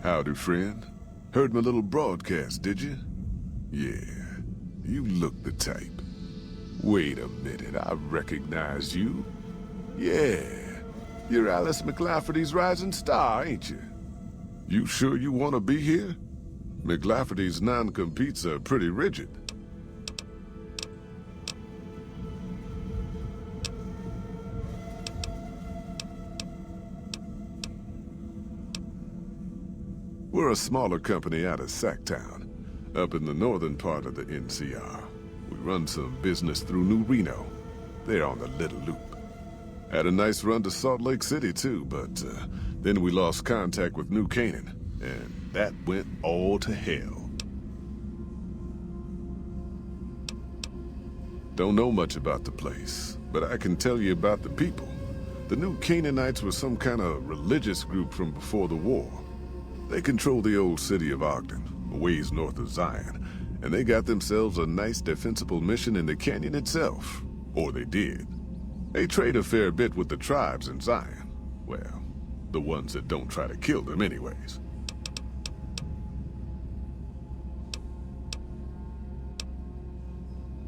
Howdy, friend. Heard my little broadcast, did you? Yeah, you look the type. Wait a minute, I recognize you. Yeah, you're Alice McLafferty's rising star, ain't you? You sure you want to be here? McLafferty's non-competes are pretty rigid. We're a smaller company out of Sacktown, up in the northern part of the NCR. We run some business through New Reno. They're on the Little Loop. Had a nice run to Salt Lake City too, but then we lost contact with New Canaan, and that went all to hell. Don't know much about the place, but I can tell you about the people. The New Canaanites were some kind of religious group from before the war. They control the old city of Ogden, a ways north of Zion, and they got themselves a nice defensible mission in the canyon itself. Or they did. They trade a fair bit with the tribes in Zion. Well, the ones that don't try to kill them anyways.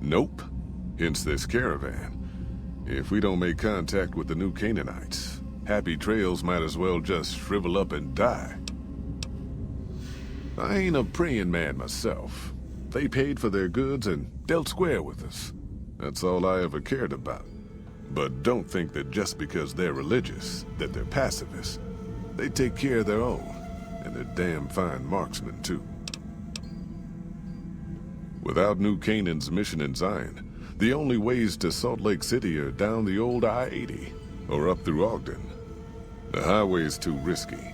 Nope. Hence this caravan. If we don't make contact with the New Canaanites, Happy Trails might as well just shrivel up and die. I ain't a praying man myself. They paid for their goods and dealt square with us. That's all I ever cared about. But don't think that just because they're religious, that they're pacifists. They take care of their own, and they're damn fine marksmen too. Without New Canaan's mission in Zion, the only ways to Salt Lake City are down the old I-80, or up through Ogden. The highway's too risky.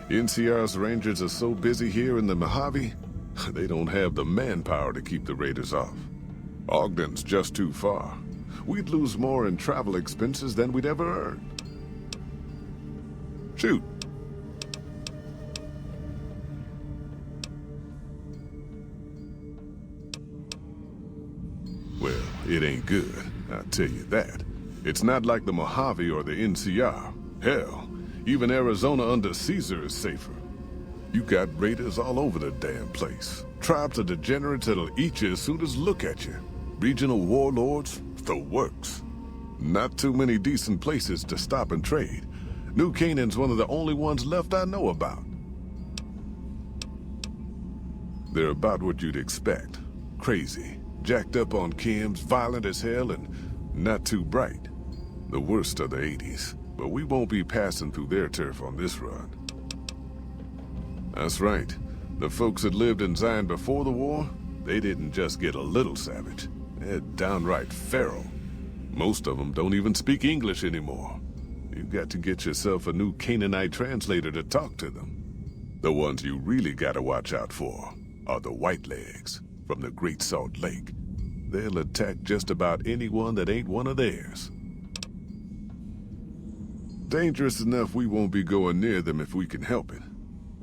NCR's rangers are so busy here in the Mojave, they don't have the manpower to keep the raiders off. Ogden's just too far. We'd lose more in travel expenses than we'd ever earn. Shoot. Well, it ain't good, I'll tell you that. It's not like the Mojave or the NCR. Hell, even Arizona under Caesar is safer. You got raiders all over the damn place. Tribes of degenerates that'll eat you as soon as look at you. Regional warlords, the works. Not too many decent places to stop and trade. New Canaan's one of the only ones left I know about. They're about what you'd expect. Crazy, jacked up on chems, violent as hell, and not too bright. The worst of the 80s, but we won't be passing through their turf on this run. That's right. The folks that lived in Zion before the war, they didn't just get a little savage. They're downright feral. Most of them don't even speak English anymore. You've got to get yourself a New Canaanite translator to talk to them. The ones you really gotta watch out for are the Whitelegs from the Great Salt Lake. They'll attack just about anyone that ain't one of theirs. Dangerous enough we won't be going near them if we can help it.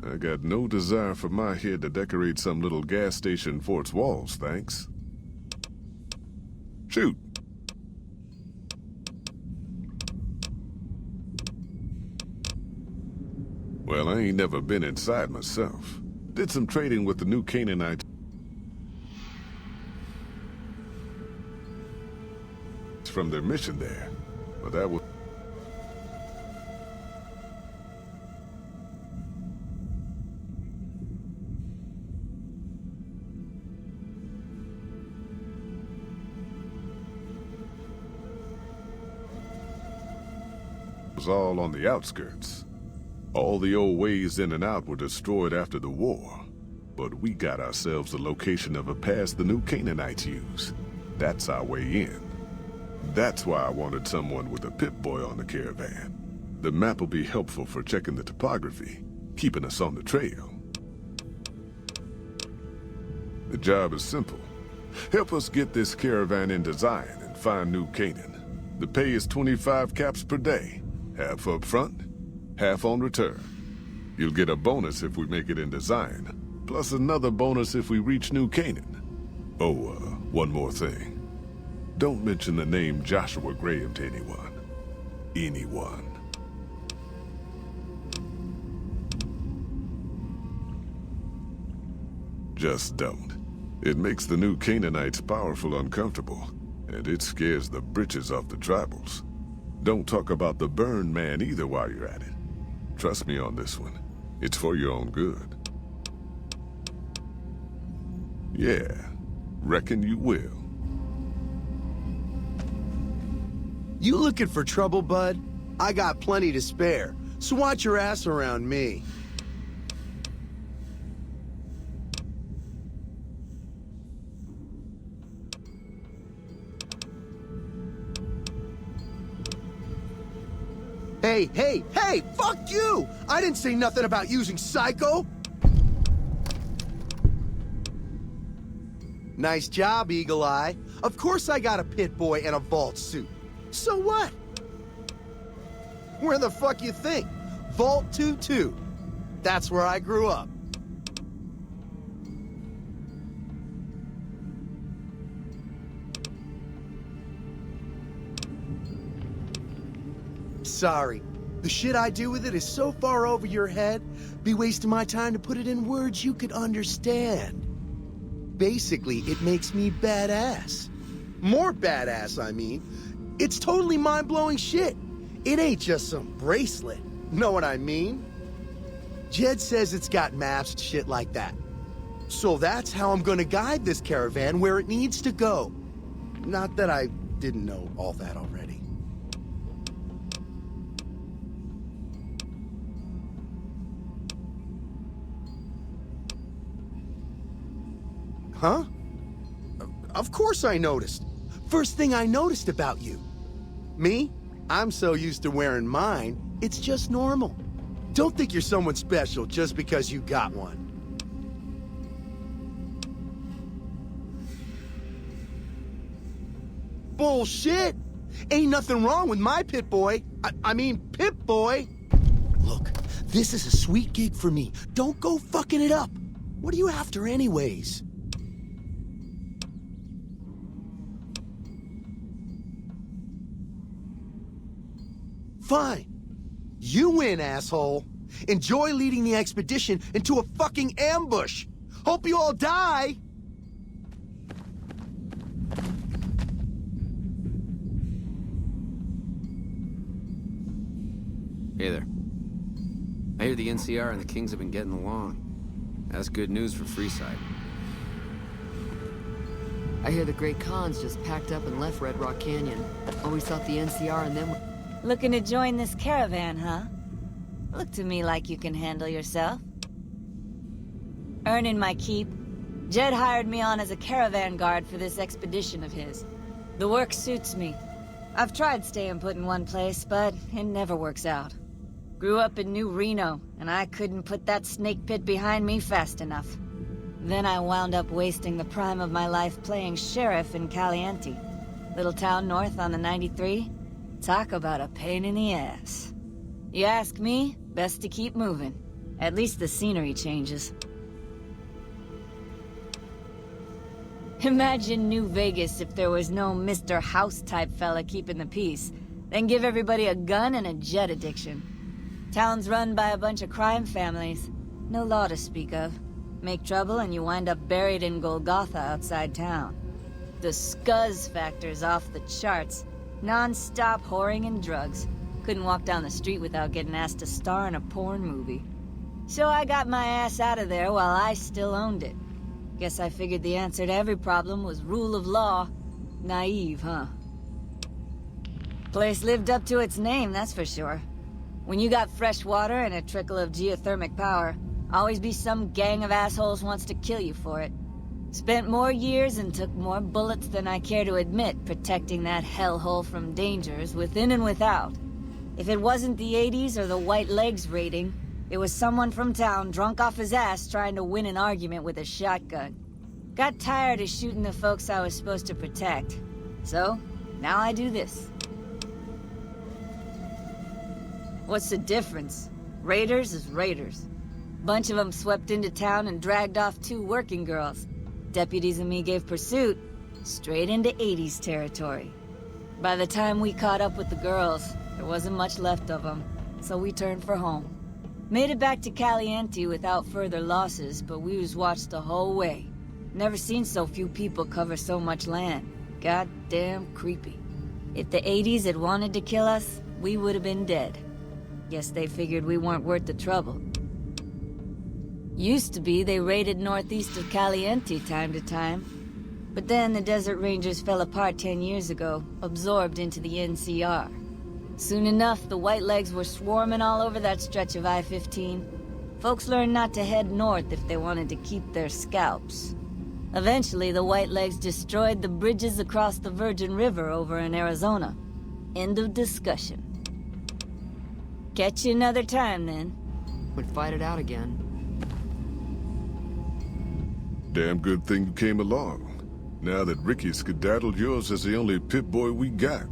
I got no desire for my head to decorate some little gas station fort's walls, thanks. Shoot! Well, I ain't never been inside myself. Did some trading with the New Canaanites from their mission there, but that was all on the outskirts. All the old ways in and out were destroyed after the war, but we got ourselves the location of a pass the New Canaanites use. That's our way in. That's why I wanted someone with a Pip-Boy on the caravan. The map will be helpful for checking the topography, keeping us on the trail. The job is simple. Help us get this caravan into Zion and find New Canaan. The pay is 25 caps per day. Half up front, half on return. You'll get a bonus if we make it into Zion, plus another bonus if we reach New Canaan. Oh, one more thing. Don't mention the name Joshua Graham to anyone. Anyone. Just don't. It makes the new Canaanites powerful uncomfortable, and it scares the britches off the tribals. Don't talk about the burn man either while you're at it. Trust me on this one. It's for your own good. Yeah, reckon you will. You looking for trouble, bud? I got plenty to spare, so watch your ass around me. Hey, fuck you! I didn't say nothing about using Psycho! Nice job, Eagle Eye. Of course I got a pit boy and a vault suit. So what? Where the fuck you think? Vault 2-2. That's where I grew up. Sorry. The shit I do with it is so far over your head, be wasting my time to put it in words you could understand. Basically, it makes me badass. More badass, I mean. It's totally mind-blowing shit. It ain't just some bracelet. Know what I mean? Jed says it's got maps and shit like that. So that's how I'm gonna guide this caravan where it needs to go. Not that I didn't know all that already. Huh? Of course I noticed. First thing I noticed about you. Me? I'm so used to wearing mine, it's just normal. Don't think you're someone special just because you got one. Bullshit! Ain't nothing wrong with my pit boy. I mean, Pip-Boy. Look, this is a sweet gig for me. Don't go fucking it up. What are you after anyways? Fine. You win, asshole. Enjoy leading the expedition into a fucking ambush. Hope you all die. Hey there. I hear the NCR and the Kings have been getting along. That's good news for Freeside. I hear the Great Khans just packed up and left Red Rock Canyon. Always thought the NCR and them were... Looking to join this caravan, huh? Look to me like you can handle yourself. Earning my keep. Jed hired me on as a caravan guard for this expedition of his. The work suits me. I've tried staying put in one place, but it never works out. Grew up in New Reno, and I couldn't put that snake pit behind me fast enough. Then I wound up wasting the prime of my life playing sheriff in Caliente. Little town north on the 93. Talk about a pain in the ass. You ask me, best to keep moving. At least the scenery changes. Imagine New Vegas if there was no Mr. House-type fella keeping the peace. Then give everybody a gun and a jet addiction. Town's run by a bunch of crime families. No law to speak of. Make trouble and you wind up buried in Golgotha outside town. The scuzz factor's off the charts. Non-stop whoring and drugs. Couldn't walk down the street without getting asked to star in a porn movie. So I got my ass out of there while I still owned it. Guess I figured the answer to every problem was rule of law. Naive, huh? Place lived up to its name, that's for sure. When you got fresh water and a trickle of geothermic power, always be some gang of assholes wants to kill you for it. Spent more years and took more bullets than I care to admit protecting that hellhole from dangers within and without. If it wasn't the 80s or the white legs raiding, it was someone from town drunk off his ass trying to win an argument with a shotgun. Got tired of shooting the folks I was supposed to protect. So, now I do this. What's the difference? Raiders is raiders. Bunch of them swept into town and dragged off 2 working girls. Deputies and me gave pursuit, straight into 80s territory. By the time we caught up with the girls, there wasn't much left of them, so we turned for home. Made it back to Caliente without further losses, but we was watched the whole way. Never seen so few people cover so much land. Goddamn creepy. If the 80s had wanted to kill us, we would have been dead. Guess they figured we weren't worth the trouble. Used to be they raided northeast of Caliente time to time. But then the Desert Rangers fell apart 10 years ago, absorbed into the NCR. Soon enough, the Whitelegs were swarming all over that stretch of I-15. Folks learned not to head north if they wanted to keep their scalps. Eventually, the Whitelegs destroyed the bridges across the Virgin River over in Arizona. End of discussion. Catch you another time, then. Would fight it out again. Damn good thing you came along. Now that Ricky skedaddled, yours is the only Pip-Boy we got.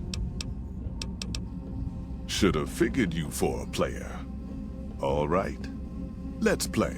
Should have figured you for a player. All right, let's play.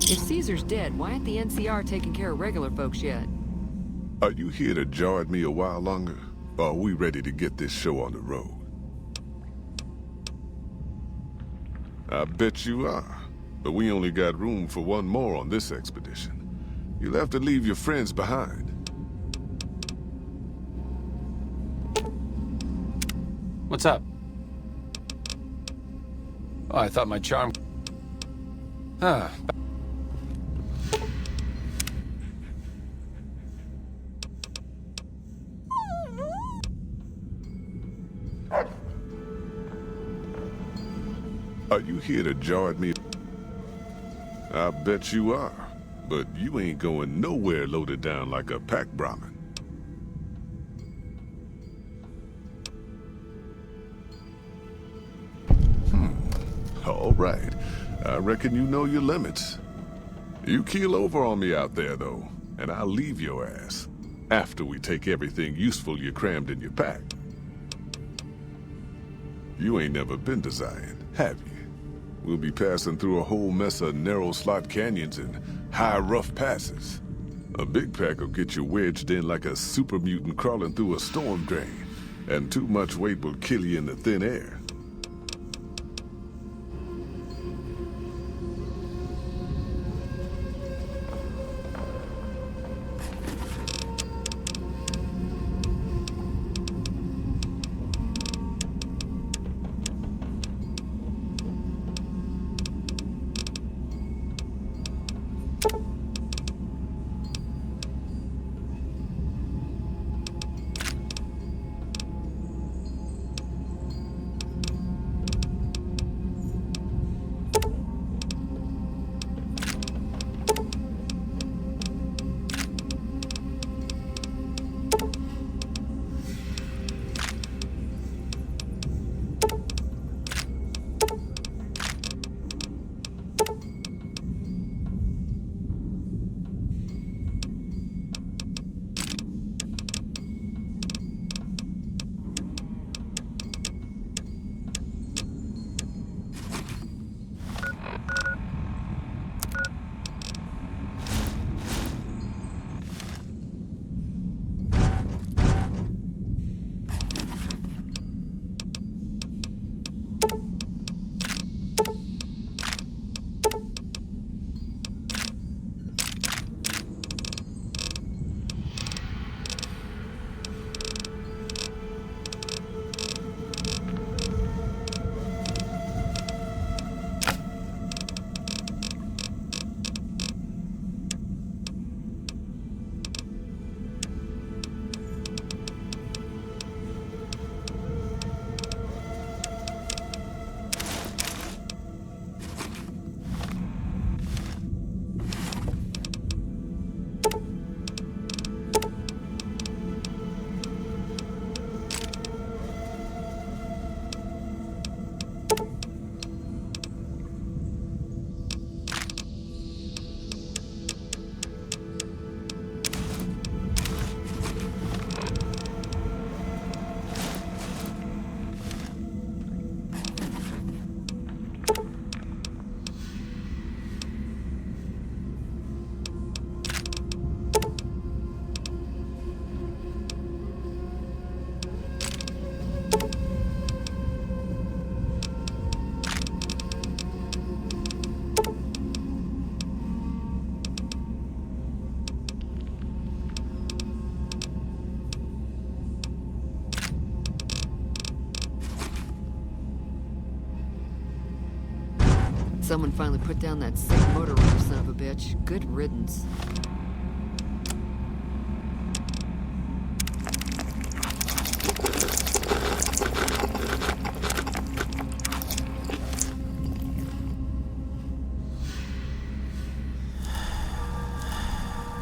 If Caesar's dead, why ain't the NCR taking care of regular folks yet? Are you here to jaw at me a while longer? Or are we ready to get this show on the road? I bet you are. But we only got room for one more on this expedition. You'll have to leave your friends behind. What's up? Oh, I thought my charm... Ah. Are you here to jaw at me? I bet you are. But you ain't going nowhere loaded down like a pack Brahmin. All right. I reckon you know your limits. You keel over on me out there, though, and I'll leave your ass. After we take everything useful you crammed in your pack. You ain't never been to Zion, have you? We'll be passing through a whole mess of narrow slot canyons and high rough passes. A big pack will get you wedged in like a super mutant crawling through a storm drain, and too much weight will kill you in the thin air. Someone finally put down that sick motor runner son of a bitch. Good riddance.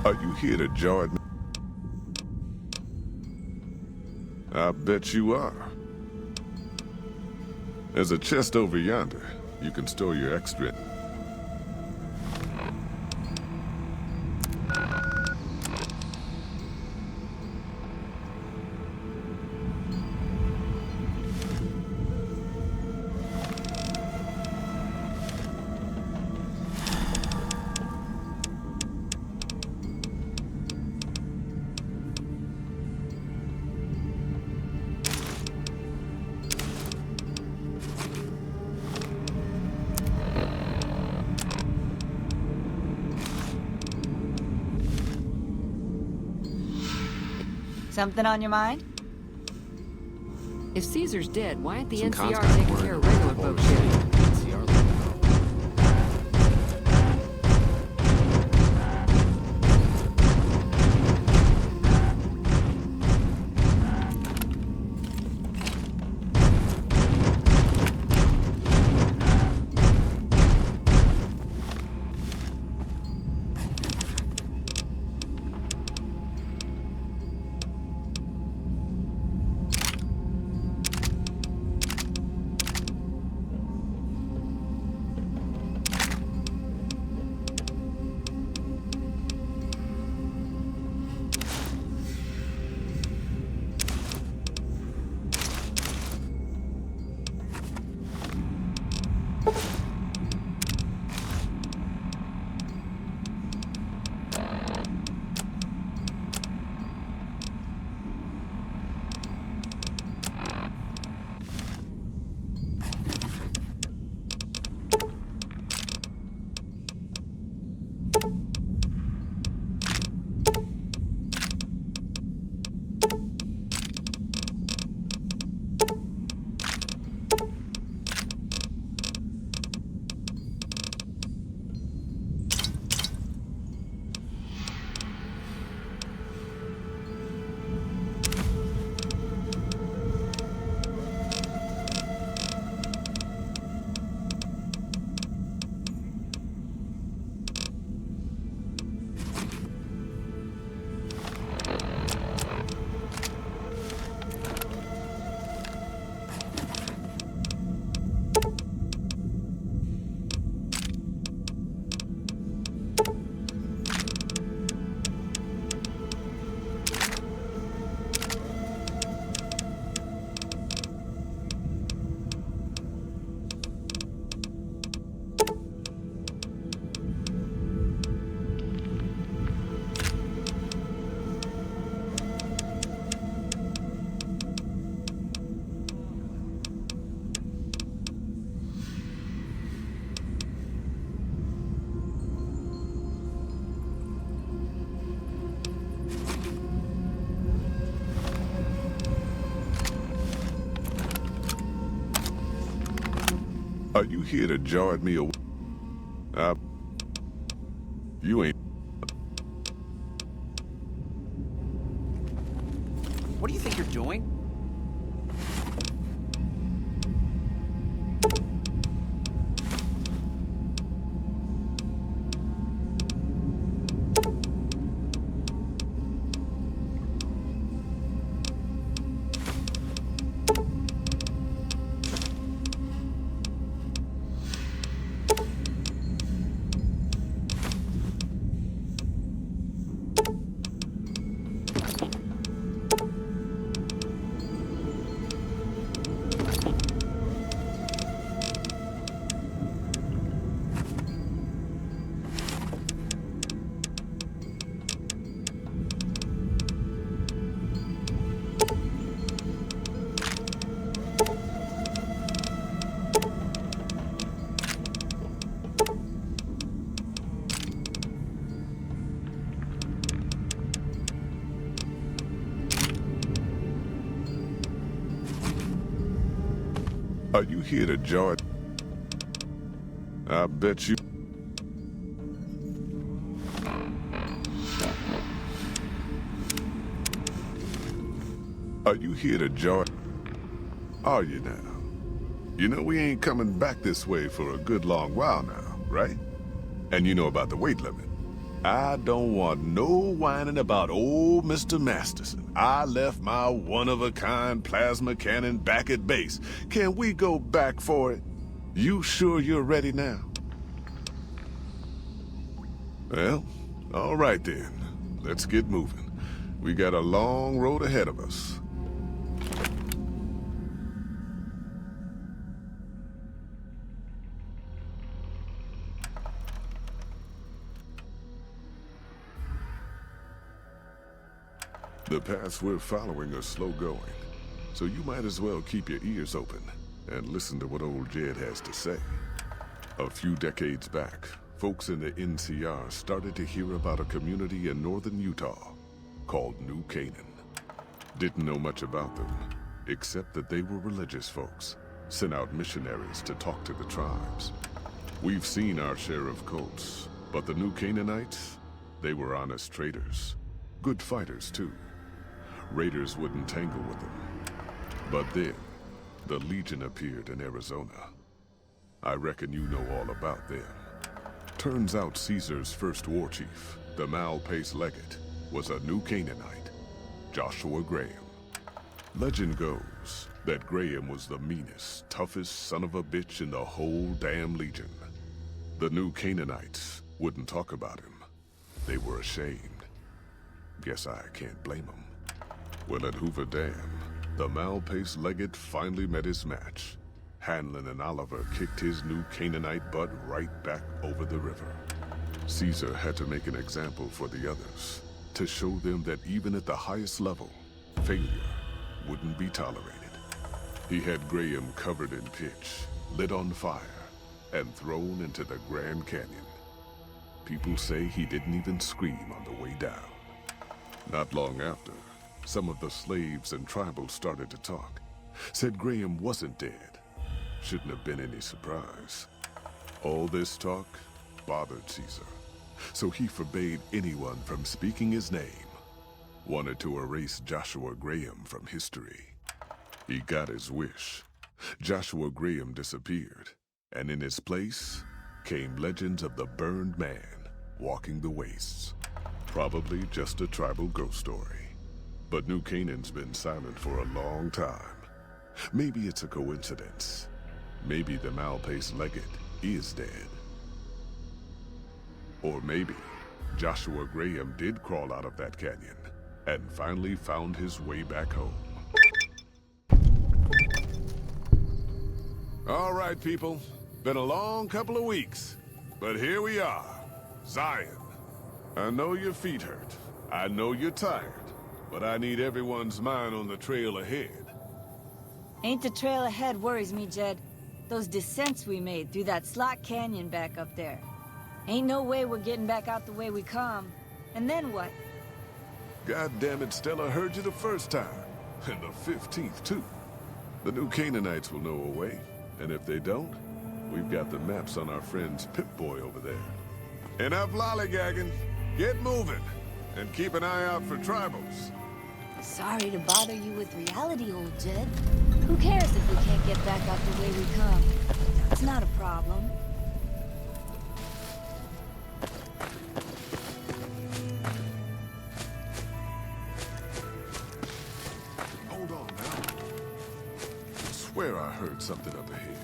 Are you here to join me? I bet you are. There's a chest over yonder. You can store your extra. Something on your mind? If Caesar's dead, why ain't the Some NCR cons taking got care of word regular Boulder folk City, shit? NCR logo. Are you here to join me? You ain't. What do you think you're doing? Are you here to join? I bet you... Are you here to join? Are you now? You know we ain't coming back this way for a good long while now, right? And you know about the weight limit. I don't want no whining about old Mr. Masterson. I left my one-of-a-kind plasma cannon back at base. Can we go back for it? You sure you're ready now? Well, all right then. Let's get moving. We got a long road ahead of us. The paths we're following are slow going, so you might as well keep your ears open and listen to what old Jed has to say. A few decades back, folks in the NCR started to hear about a community in northern Utah called New Canaan. Didn't know much about them, except that they were religious folks, sent out missionaries to talk to the tribes. We've seen our share of cults, but the New Canaanites, they were honest traders. Good fighters, too. Raiders wouldn't tangle with them. But then, the Legion appeared in Arizona. I reckon you know all about them. Turns out Caesar's first war chief, the Malpais Legate, was a New Canaanite, Joshua Graham. Legend goes that Graham was the meanest, toughest son of a bitch in the whole damn Legion. The New Canaanites wouldn't talk about him. They were ashamed. Guess I can't blame them. Well, at Hoover Dam, the Malpais Legate finally met his match. Hanlon and Oliver kicked his New Canaanite butt right back over the river. Caesar had to make an example for the others, to show them that even at the highest level, failure wouldn't be tolerated. He had Graham covered in pitch, lit on fire, and thrown into the Grand Canyon. People say he didn't even scream on the way down. Not long after, some of the slaves and tribals started to talk. Said Graham wasn't dead. Shouldn't have been any surprise. All this talk bothered Caesar, so he forbade anyone from speaking his name. Wanted to erase Joshua Graham from history. He got his wish. Joshua Graham disappeared, and in his place came legends of the burned man walking the wastes. Probably just a tribal ghost story. But New Canaan's been silent for a long time. Maybe it's a coincidence. Maybe the Malpais Legate is dead. Or maybe Joshua Graham did crawl out of that canyon and finally found his way back home. All right, people. Been a long couple of weeks, but here we are. Zion. I know your feet hurt. I know you're tired. But I need everyone's mind on the trail ahead. Ain't the trail ahead worries me, Jed. Those descents we made through that slot canyon back up there. Ain't no way we're getting back out the way we come. And then what? God damn it, Stella heard you the first time. And the 15th, too. The New Canaanites will know a way. And if they don't, we've got the maps on our friend's Pip-Boy over there. Enough lollygagging. Get moving. And keep an eye out for tribals. Sorry to bother you with reality, old Jed. Who cares if we can't get back out the way we come? That's not a problem. Hold on now. I swear I heard something up ahead.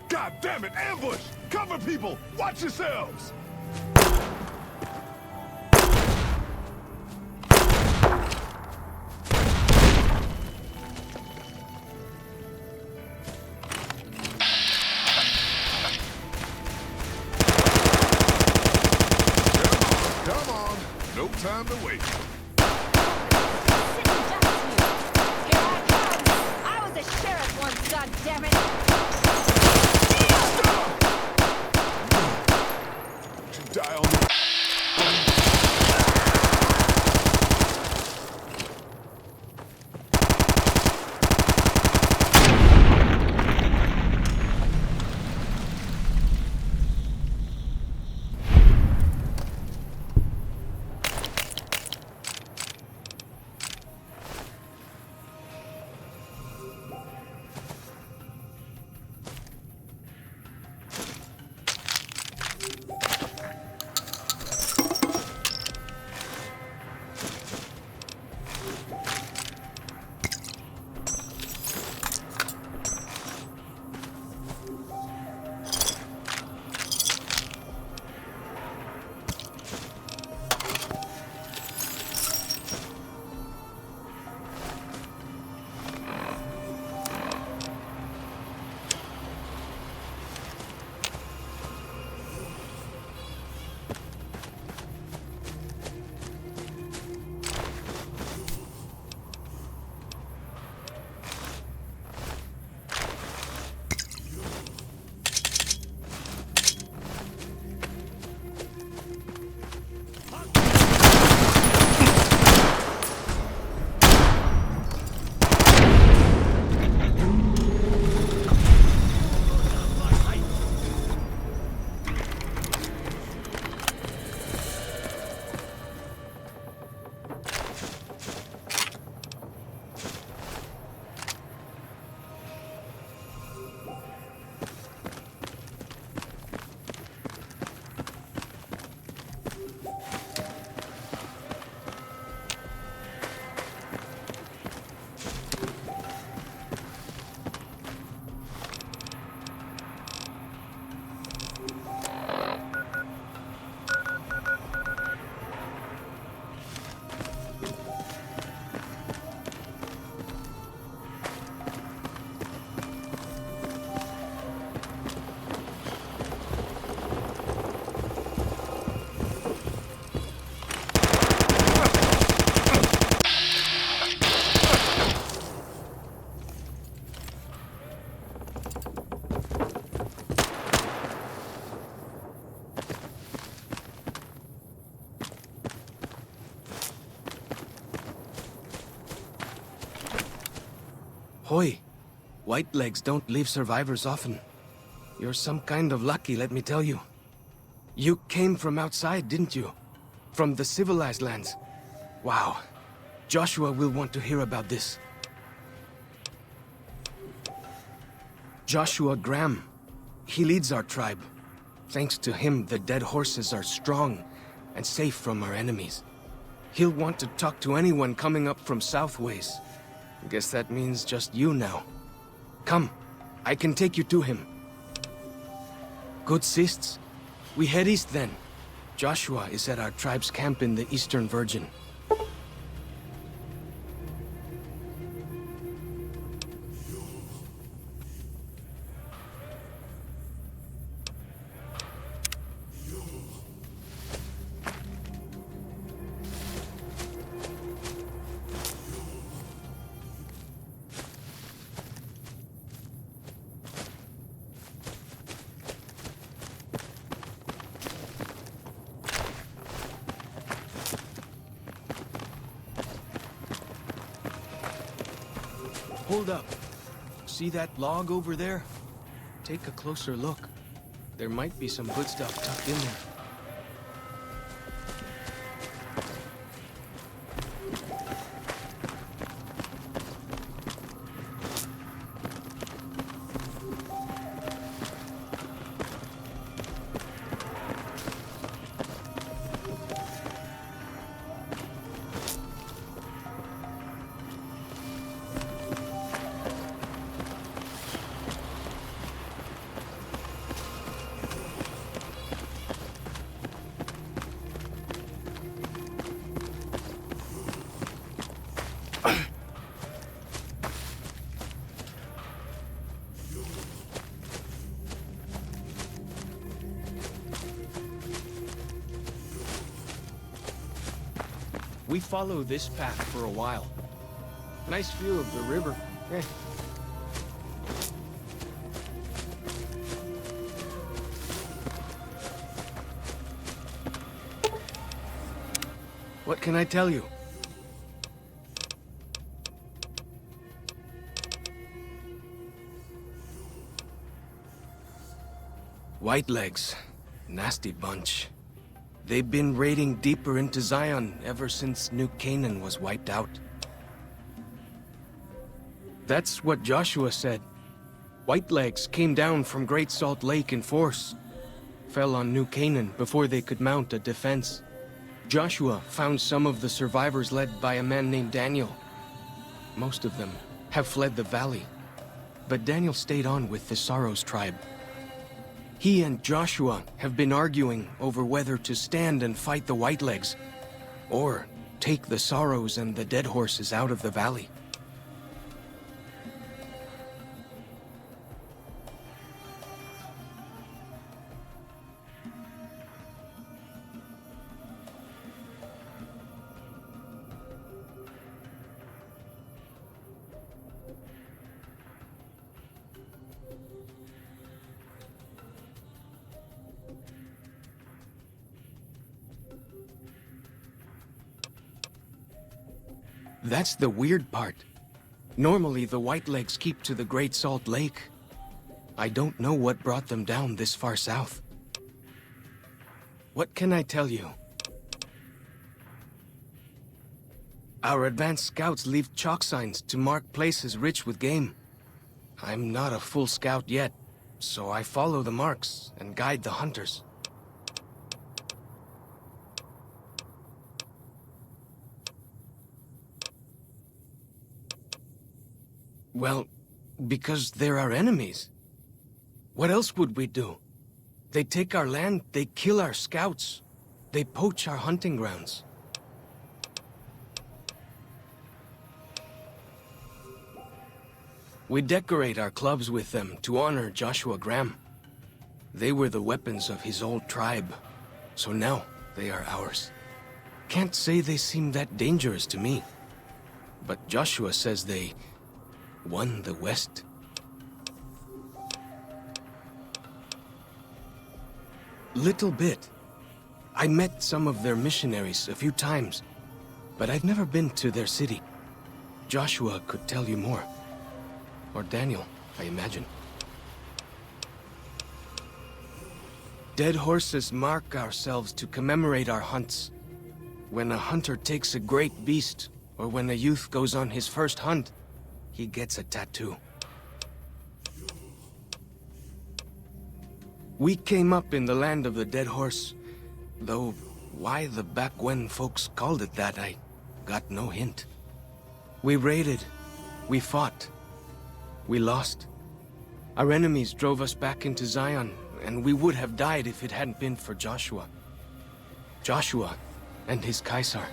God damn it, ambush! Cover people! Watch yourselves! Time to wait. I was a sheriff once, goddammit! You die on me. Ahoy! Whitelegs don't leave survivors often. You're some kind of lucky, let me tell you. You came from outside, didn't you? From the civilized lands. Wow. Joshua will want to hear about this. Joshua Graham. He leads our tribe. Thanks to him, the dead horses are strong and safe from our enemies. He'll want to talk to anyone coming up from Southways. Guess that means just you now. Come, I can take you to him. Good sists. We head east then. Joshua is at our tribe's camp in the Eastern Virgin. Hold up. See that log over there? Take a closer look. There might be some good stuff tucked in there. We follow this path for a while. Nice view of the river. What can I tell you? Whitelegs. Nasty bunch. They've been raiding deeper into Zion ever since New Canaan was wiped out. That's what Joshua said. Whitelegs came down from Great Salt Lake in force. Fell on New Canaan before they could mount a defense. Joshua found some of the survivors led by a man named Daniel. Most of them have fled the valley, but Daniel stayed on with the Saros tribe. He and Joshua have been arguing over whether to stand and fight the Whitelegs, or take the Saros and the dead horses out of the valley. That's the weird part. Normally, the Whitelegs keep to the Great Salt Lake. I don't know what brought them down this far south. What can I tell you? Our advanced scouts leave chalk signs to mark places rich with game. I'm not a full scout yet, so I follow the marks and guide the hunters. Well, because they're our enemies. What else would we do? They take our land, they kill our scouts, they poach our hunting grounds. We decorate our clubs with them to honor Joshua Graham. They were the weapons of his old tribe, so now they are ours. Can't say they seem that dangerous to me, but Joshua says they won the West. Little bit. I met some of their missionaries a few times, but I've never been to their city. Joshua could tell you more. or Daniel, I imagine. Dead horses mark ourselves to commemorate our hunts. When a hunter takes a great beast, or when a youth goes on his first hunt, he gets a tattoo. We came up in the land of the dead horse, though why the back when folks called it that, I got no hint. We raided, we fought, we lost. Our enemies drove us back into Zion, and we would have died if it hadn't been for Joshua. Joshua and his Caesar.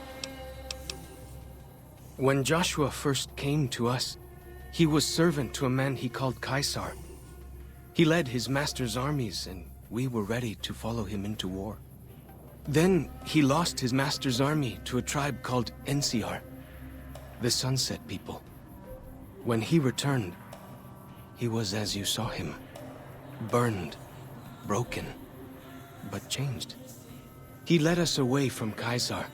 When Joshua first came to us, he was servant to a man he called Caesar. He led his master's armies, and we were ready to follow him into war. Then he lost his master's army to a tribe called NCR, the Sunset People. When he returned, he was as you saw him. Burned, broken, but changed. He led us away from Caesar,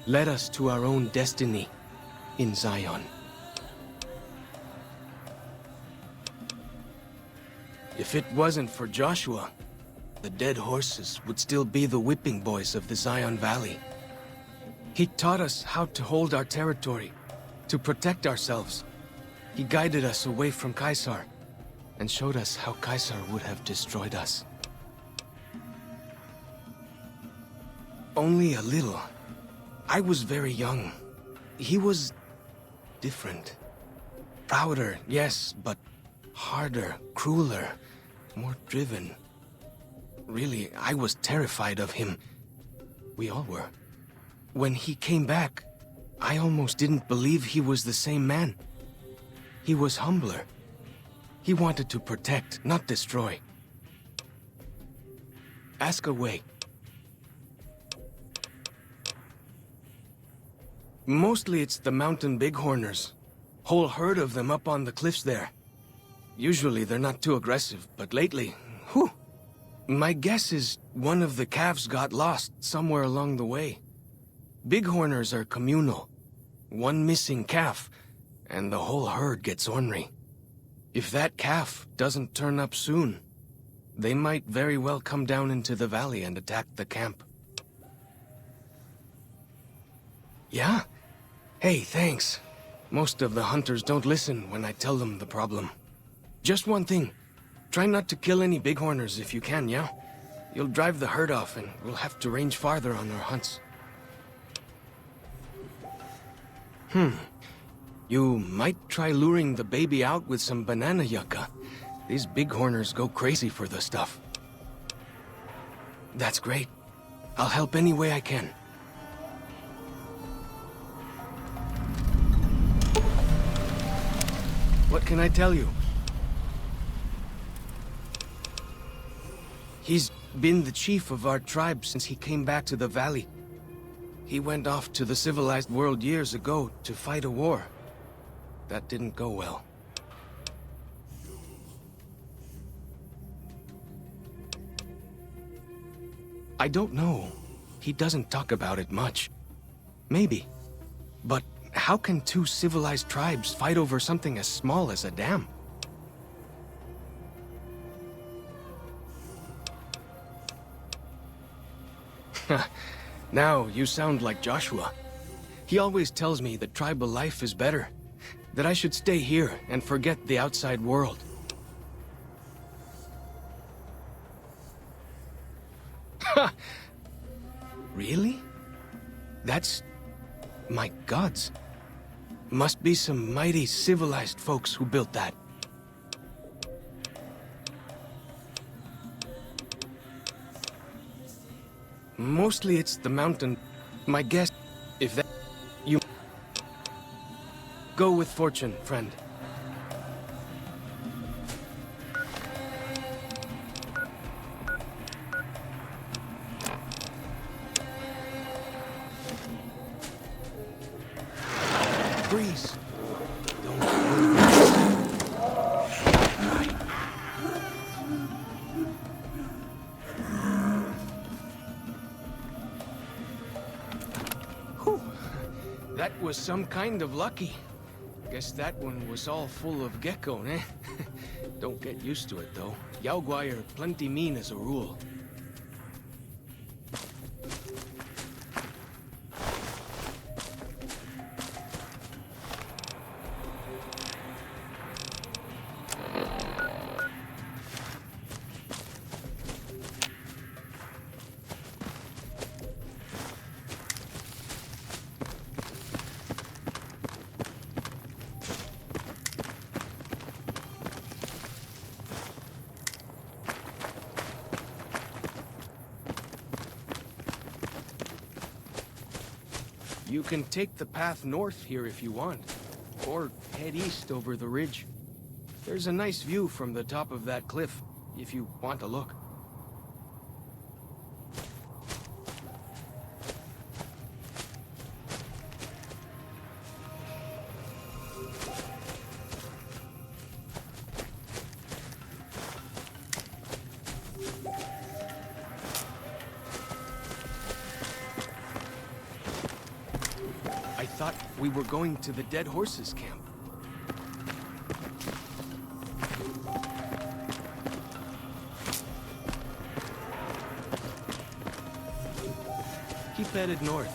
led us to our own destiny in Zion. If it wasn't for Joshua, the dead horses would still be the whipping boys of the Zion Valley. He taught us how to hold our territory, to protect ourselves. He guided us away from Caesar, and showed us how Caesar would have destroyed us. Only a little. I was very young. He was different. Prouder, yes, but harder, crueler, more driven. Really, I was terrified of him. We all were. When he came back, I almost didn't believe he was the same man. He was humbler. He wanted to protect, not destroy. Ask away. Mostly it's the mountain bighorners. Whole herd of them up on the cliffs there. Usually they're not too aggressive, but lately, whew. My guess is one of the calves got lost somewhere along the way. Bighorners are communal. One missing calf, and the whole herd gets ornery. If that calf doesn't turn up soon, they might very well come down into the valley and attack the camp. Yeah? Hey, thanks. Most of the hunters don't listen when I tell them the problem. Just one thing. Try not to kill any bighorners if you can, yeah? You'll drive the herd off and we'll have to range farther on our hunts. You might try luring the baby out with some banana yucca. These bighorners go crazy for the stuff. That's great. I'll help any way I can. What can I tell you? He's been the chief of our tribe since he came back to the valley. He went off to the civilized world years ago to fight a war. That didn't go well. I don't know. He doesn't talk about it much. Maybe. But how can two civilized tribes fight over something as small as a dam? Now you sound like Joshua. He always tells me that tribal life is better. That I should stay here and forget the outside world. Ha! Really? That's... my gods. Must be some mighty civilized folks who built that. Mostly it's the mountain. My guess, if that... you... Go with fortune, friend. Breeze. Don't move. Whew. That was some kind of lucky. Guess that one was all full of gecko, eh? Don't get used to it, though. Yao Guai are plenty mean as a rule. You can take the path north here if you want, or head east over the ridge. There's a nice view from the top of that cliff, if you want to look. I thought we were going to the Dead Horses camp. Keep headed north,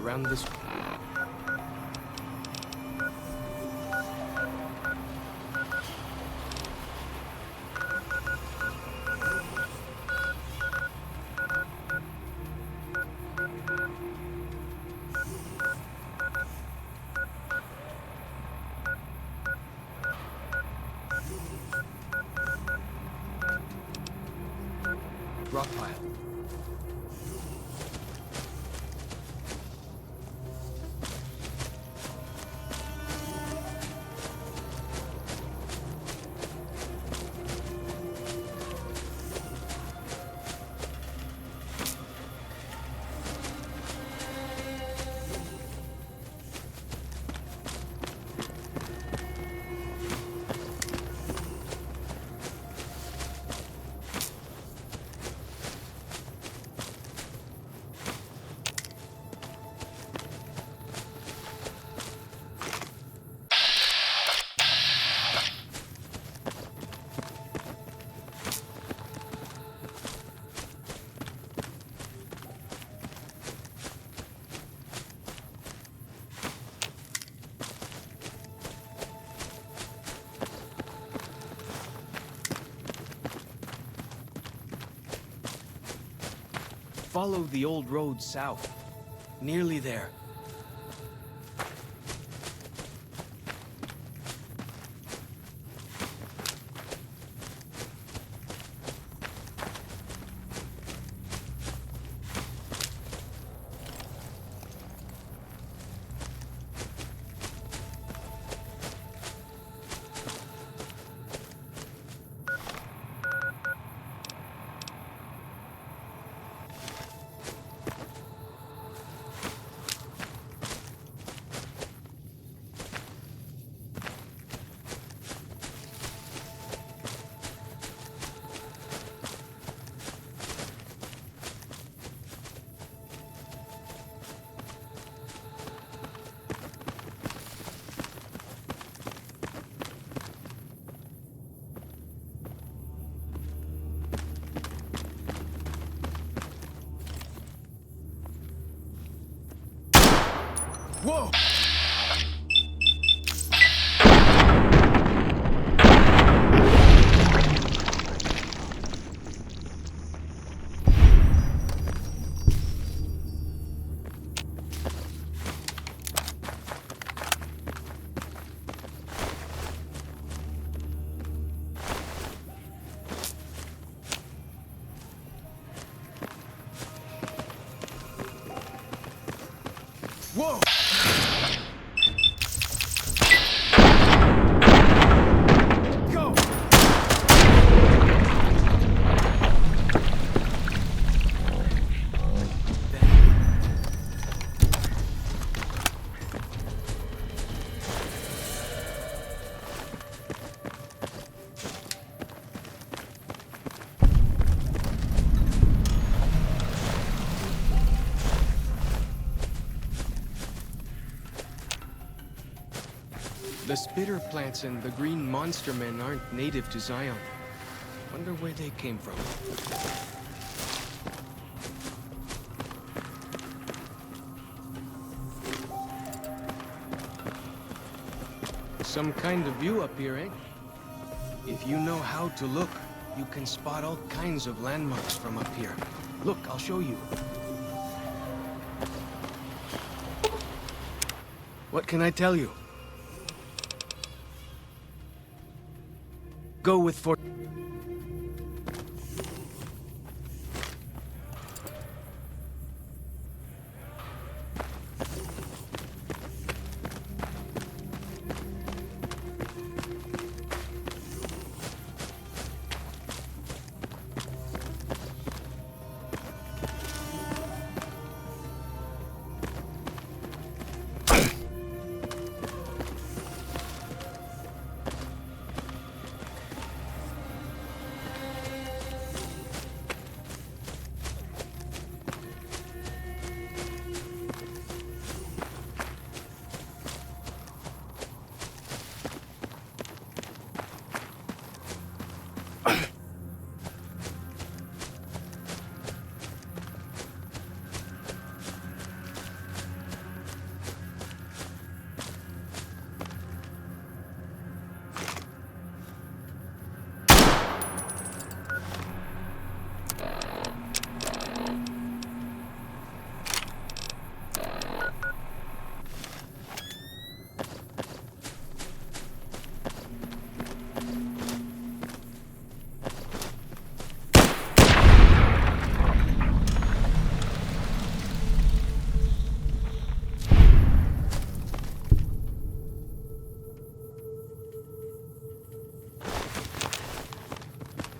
around this... rock pile. Follow the old road south. Nearly there. Whoa! Whoa! Go! The spitter plants and the green monster men aren't native to Zion. Wonder where they came from. Some kind of view up here, eh? If you know how to look, you can spot all kinds of landmarks from up here. Look, I'll show you. What can I tell you? Go with Fort...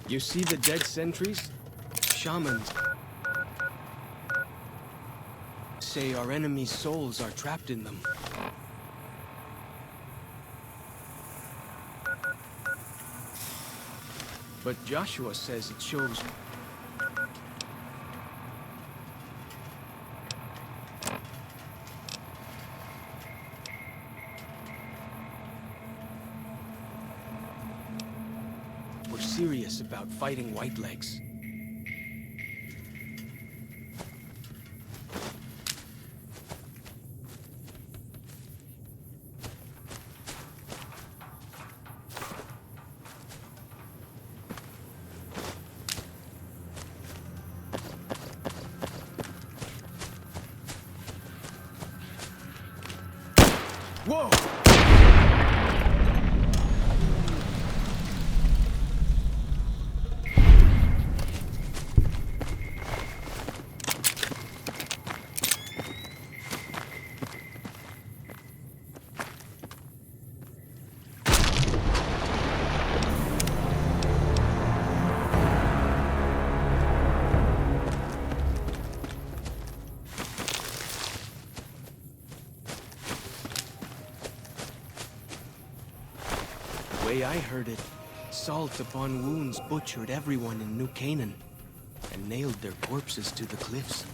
You see the dead sentries? Shamans say our enemies' souls are trapped in them. But Joshua says it shows... we're serious about fighting Whitelegs. Whoa! The way I heard it, salt upon wounds butchered everyone in New Canaan and nailed their corpses to the cliffs.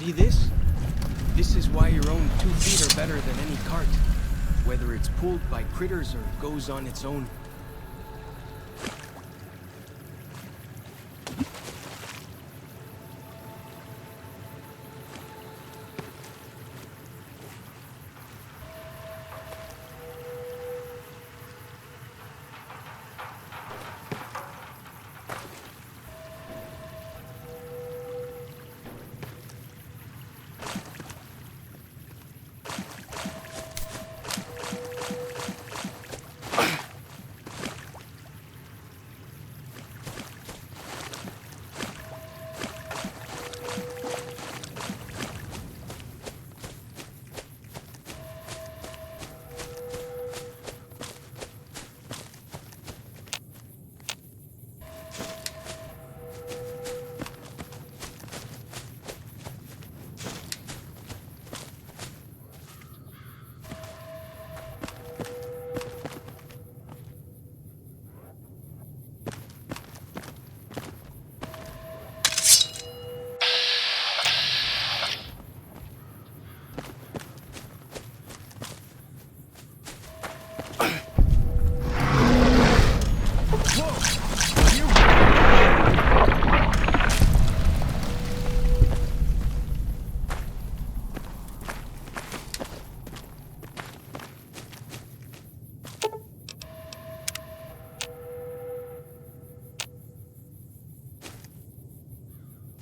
See this? This is why your own 2 feet are better than any cart. Whether it's pulled by critters or goes on its own.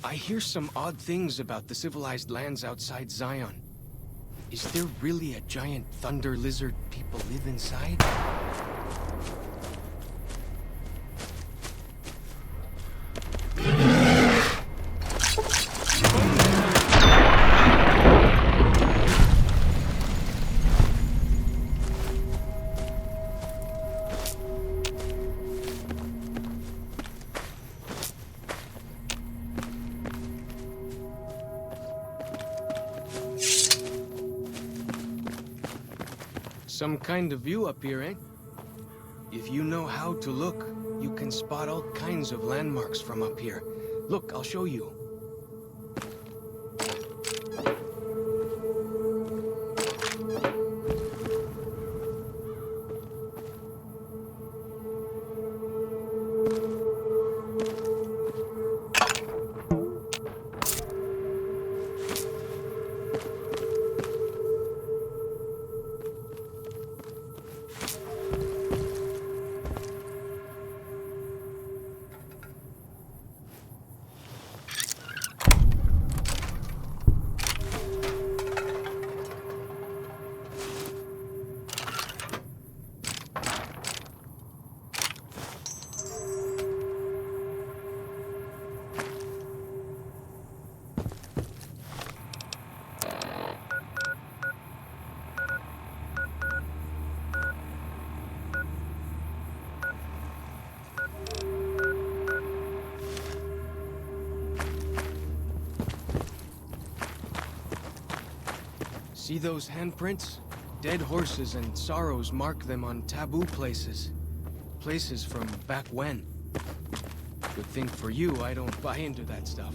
I hear some odd things about the civilized lands outside Zion. Is there really a giant thunder lizard people live inside? Some kind of view up here, eh? If you know how to look, you can spot all kinds of landmarks from up here. Look, I'll show you. See those handprints? Dead horses and sorrows mark them on taboo places. Places from back when. Good thing for you, I don't buy into that stuff.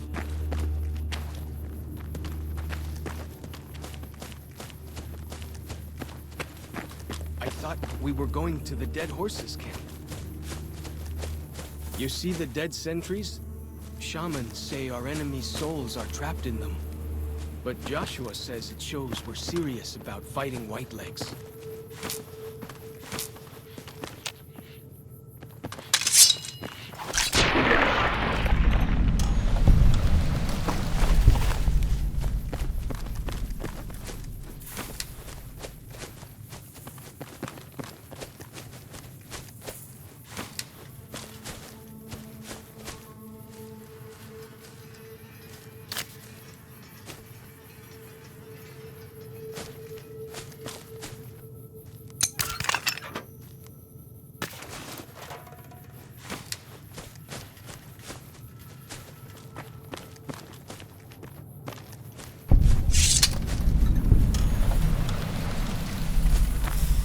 I thought we were going to the dead horses camp. You see the dead sentries? Shamans say our enemies' souls are trapped in them. But Joshua says it shows we're serious about fighting Whitelegs.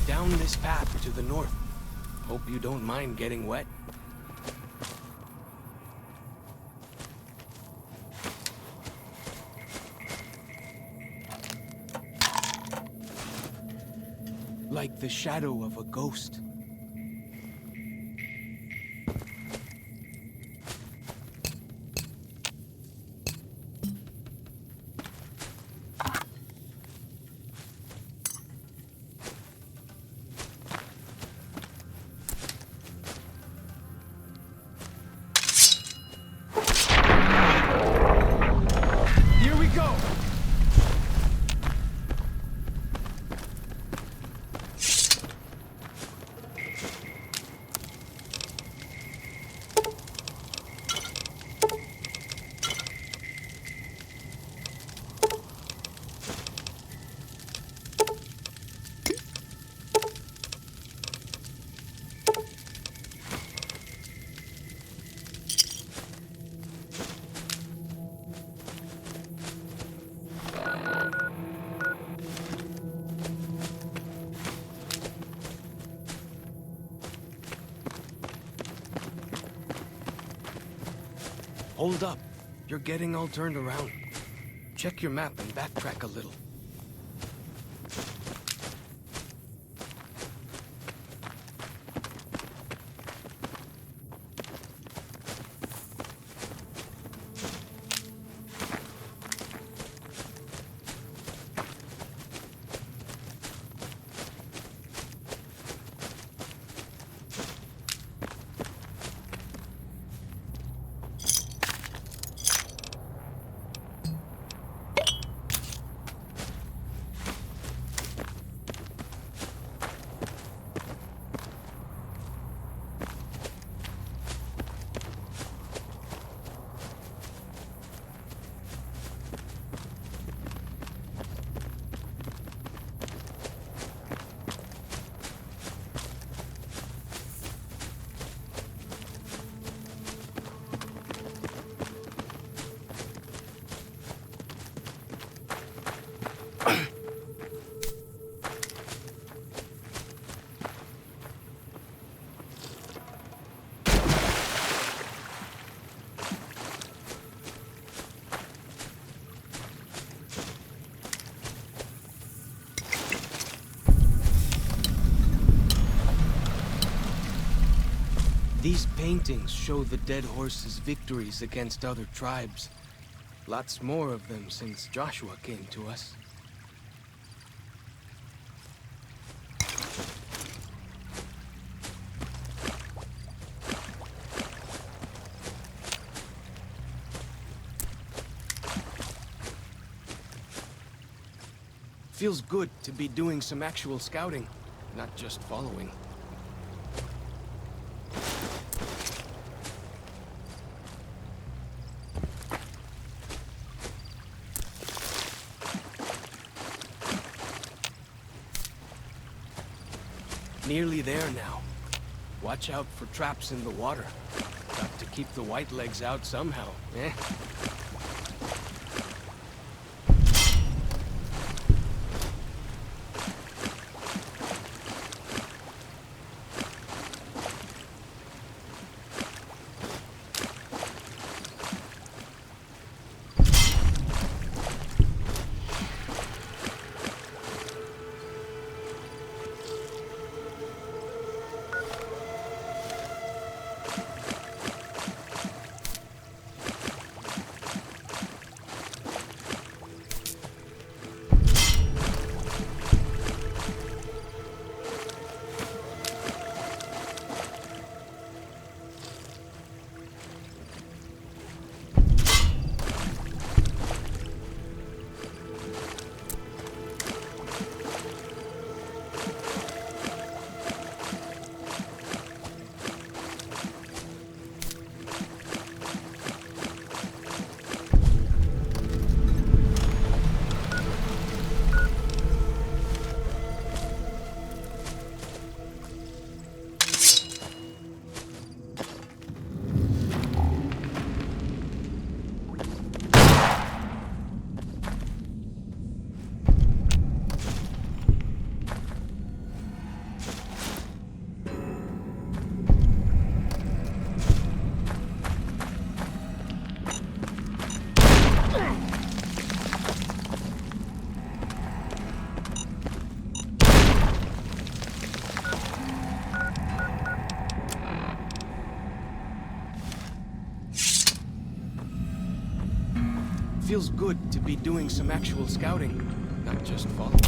Down this path to the north. Hope you don't mind getting wet. like the shadow of a ghost. Here we go! Hold up. You're getting all turned around. Check your map and backtrack a little. These paintings show the dead horse's victories against other tribes. Lots more of them since Joshua came to us. Feels good to be doing some actual scouting, not just following. Nearly there now. Watch out for traps in the water. Got to keep the white legs out somehow, eh? Feels good to be doing some actual scouting, not just following.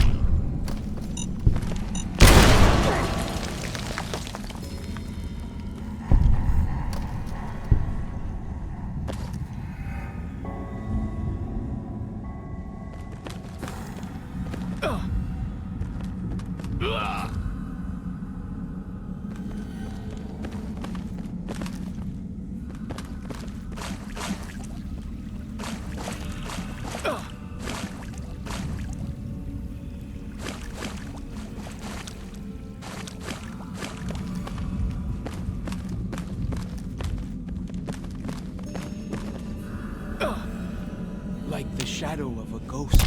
Like the shadow of a ghost.